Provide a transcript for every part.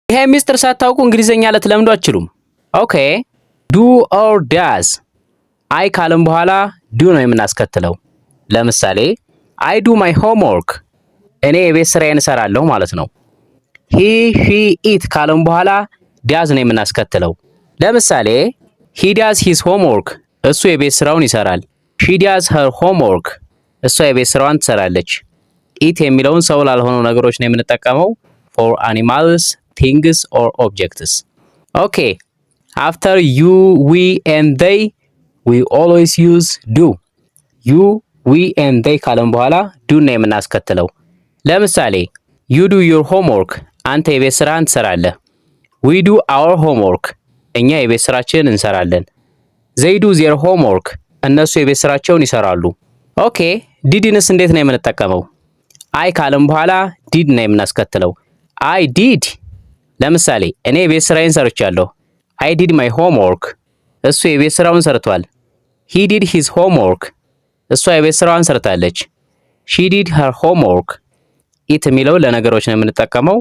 ይሄ ሚስጥር ሳታውቁ እንግሊዘኛ ልትለምዱ አትችሉም። ኦኬ ዱ ኦር ዳዝ አይ ካለም በኋላ ዱ ነው የምናስከትለው። ለምሳሌ አይ ዱ ማይ ሆምወርክ እኔ የቤት ስራዬን እሰራለሁ ማለት ነው። ሂ ሺ ኢት ካለም በኋላ ዳዝ ነው የምናስከትለው። ለምሳሌ ሂ ዳዝ ሂዝ ሆምወርክ እሱ የቤት ስራውን ይሰራል። ሺ ዳዝ ሄር ሆምወርክ እሷ የቤት ስራዋን ትሰራለች። ኢት የሚለውን ሰው ላልሆኑ ነገሮች ነው የምንጠቀመው for animals, things or objects. Okay, after you, we and they, we always use do. You, we and they ካለም በኋላ do ነው የምናስከትለው። ለምሳሌ you do your homework አንተ የቤት ስራህን ትሰራለህ። we do our homework እኛ የቤት ስራችንን እንሰራለን። they do their homework እነሱ የቤት ስራቸውን ይሰራሉ። ኦኬ ዲድንስ እንዴት ነው የምንጠቀመው? አይ ካለም በኋላ ዲድ ነው የምናስከትለው። አይ ዲድ ለምሳሌ እኔ የቤት ስራዬን ሰርቻለሁ። አይ ዲድ ማይ ሆምወርክ እሱ የቤት ስራውን ሰርቷል። ሂ ዲድ ሂዝ ሆምወርክ እሷ የቤት ስራዋን ሰርታለች። ሺ ዲድ ሄር ሆምወርክ ኢት የሚለው ለነገሮች ነው የምንጠቀመው።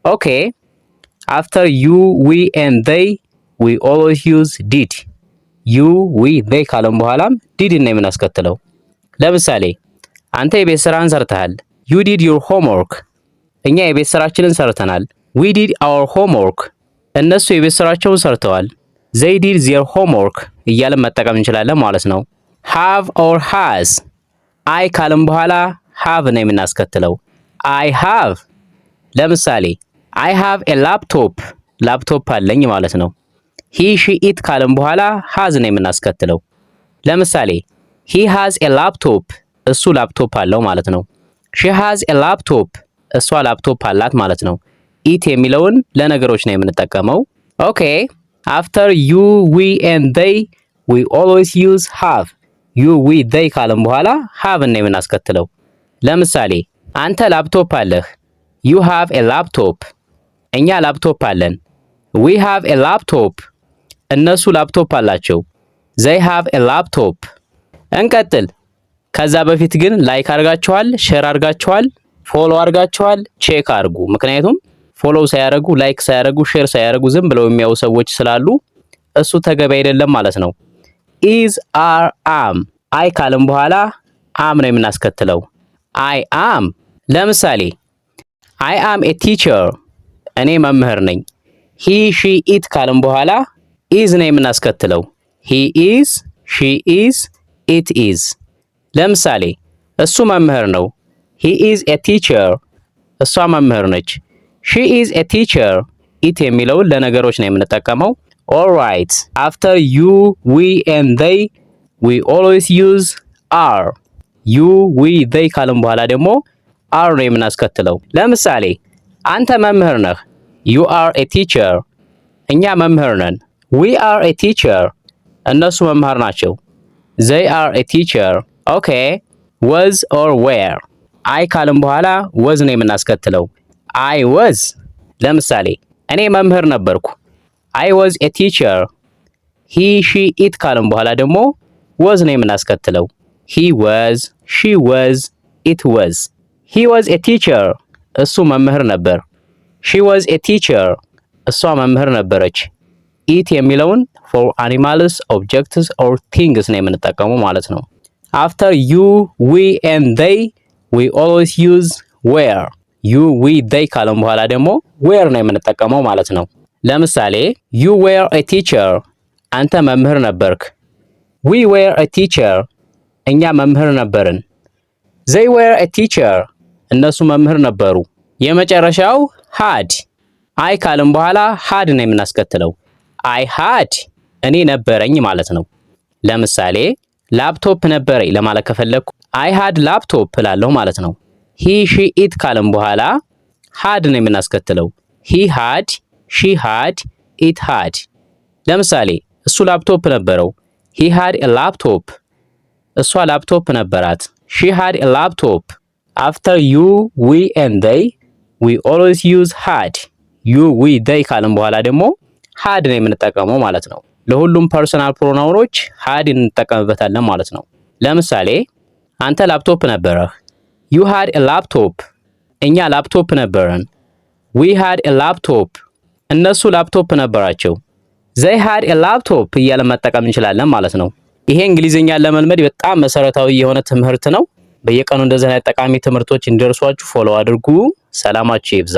ኦኬ አፍተር ዩ ዊ ኤንድ ዜይ ዊ ኦልዌይስ ዩዝ ዲድ። ዩ ዊ ዜይ ካለም በኋላም ዲድ ነው የምናስከትለው። ለምሳሌ አንተ የቤት ስራህን ሰርተሃል። ዩ ዲድ ዩር ሆምወርክ እኛ የቤት ስራችንን ሰርተናል። ዊ ዲድ አወር ሆምወርክ እነሱ የቤት ስራቸውን ሰርተዋል። ዘይ ዲድ ዜር ሆምወርክ እያለን መጠቀም እንችላለን ማለት ነው። ሃቭ ኦር ሃዝ አይ ካለም በኋላ ሃቭ ነው የምናስከትለው። አይ ሃቭ ለምሳሌ አይ ሃቭ ኤ ላፕቶፕ ላፕቶፕ አለኝ ማለት ነው። ሂ ሺ ኢት ካለም በኋላ ሃዝ ነው የምናስከትለው። ለምሳሌ ሂ ሃዝ ኤ ላፕቶፕ እሱ ላፕቶፕ አለው ማለት ነው። ሺ ሃዝ ኤ ላፕቶፕ እሷ ላፕቶፕ አላት ማለት ነው። ኢት የሚለውን ለነገሮች ነው የምንጠቀመው። ኦኬ አፍተር ዩ ዊ ኤንድ ዜይ ዊ ኦልዌይስ ዩዝ ሃቭ። ዩ ዊ ዜይ ካለም በኋላ ሃቭ ነው የምናስከትለው። ለምሳሌ አንተ ላፕቶፕ አለህ። ዩ ሃቭ ኤ ላፕቶፕ እኛ ላፕቶፕ አለን። ዊ ሃቭ ኤ ላፕቶፕ እነሱ ላፕቶፕ አላቸው። ዜይ ሃቭ ኤ ላፕቶፕ። እንቀጥል። ከዛ በፊት ግን ላይክ አድርጋችኋል፣ ሼር አድርጋችኋል፣ ፎሎ አድርጋችኋል፣ ቼክ አድርጉ። ምክንያቱም ፎሎ ሳያደርጉ ላይክ ሳያደርጉ ሼር ሳያደርጉ ዝም ብለው የሚያዩ ሰዎች ስላሉ እሱ ተገቢ አይደለም ማለት ነው። ኢዝ አር አም አይ ካለም በኋላ አም ነው የምናስከትለው። አይ አም ለምሳሌ አይ አም ኤ ቲቸር እኔ መምህር ነኝ። ሂ ሺ ኢት ካለም በኋላ ኢዝ ነው የምናስከትለው። ሂ ኢዝ፣ ሺ ኢዝ፣ ኢት ኢዝ። ለምሳሌ እሱ መምህር ነው። ሂ ኢዝ ኤ ቲቸር እሷ መምህር ነች። ሺ ኢዝ ኤ ቲቸር ኢት የሚለውን ለነገሮች ነው የምንጠቀመው። ኦልራይት አፍተር ዩ ዊ ኤንድ ዜይ ዊ ኦልዌይስ ዩዝ አር። ዩ ዊ ዜይ ካለም በኋላ ደግሞ አር ነው የምናስከትለው። ለምሳሌ አንተ መምህር ነህ። ዩ አር ኤ ቲቸር እኛ መምህር ነን። ዊ አር ኤ ቲቸር እነሱ መምህር ናቸው። ዜይ አር ኤ ቲቸር። ኦኬ ወዝ ኦር ዌር አይ ካለም በኋላ ወዝ ነው የምናስከትለው። አይ ወዝ ለምሳሌ እኔ መምህር ነበርኩ። አይ ወዝ ኤ ቲቸር። ሂ ሺ ኢት ካለም በኋላ ደግሞ ወዝ ነው የምናስከትለው። ሂ ወዝ፣ ሺ ወዝ፣ ኢት ወዝ። ሂ ወዝ ኤ ቲቸር እሱ መምህር ነበር። ሺ ወዝ ኤ ቲቸር እሷ መምህር ነበረች። ኢት የሚለውን ፎር አኒማልስ ኦብጀክትስ ኦር ቲንግስ ነው የምንጠቀመው ማለት ነው። አፍተር ዩ ዊ ኤንድ ዜይ ዊ ኦልዌይስ ዩዝ ዌር። ዩ ዊ ዜይ ካለም በኋላ ደግሞ ዌር ነው የምንጠቀመው ማለት ነው። ለምሳሌ ዩ ዌር ኤ ቲቸር አንተ መምህር ነበርክ። ዊ ዌር ኤ ቲቸር እኛ መምህር ነበርን። ዜይ ዌር ኤ ቲቸር እነሱ መምህር ነበሩ። የመጨረሻው ሃድ አይ ካለም በኋላ ሃድ ነው የምናስከትለው። አይ ሃድ እኔ ነበረኝ ማለት ነው። ለምሳሌ ላፕቶፕ ነበረኝ ለማለት ከፈለኩ አይ ሃድ ላፕቶፕ እላለሁ ማለት ነው። ሂ ሺ ኢት ካለም በኋላ ሃድ ነው የምናስከትለው። ሂ ሃድ፣ ሺ ሃድ፣ ኢት ሃድ። ለምሳሌ እሱ ላፕቶፕ ነበረው። ሂ ሃድ ኤ ላፕቶፕ እሷ ላፕቶፕ ነበራት። ሺ ሃድ ኤ ላፕቶፕ። አፍተር ዩ ዊ ኤንድ ዜይ ዊ ኦልዌይስ ዩዝ ሃድ። ዩ ዊ ዜይ ካለም በኋላ ደግሞ ሃድ ነው የምንጠቀመው ማለት ነው። ለሁሉም ፐርሰናል ፕሮናውኖች ሃድ እንጠቀምበታለን ማለት ነው። ለምሳሌ አንተ ላፕቶፕ ነበረህ። ዩ ሃድ ኤ ላፕቶፕ እኛ ላፕቶፕ ነበረን። ዊ ሃድ ኤ ላፕቶፕ እነሱ ላፕቶፕ ነበራቸው። they had a laptop እያለን መጠቀም እንችላለን ማለት ነው። ይሄ እንግሊዘኛን ለመልመድ በጣም መሰረታዊ የሆነ ትምህርት ነው። በየቀኑ እንደዚህ አይነት ጠቃሚ ትምህርቶች እንዲደርሷችሁ ፎሎ አድርጉ። ሰላማችሁ ይብዛ።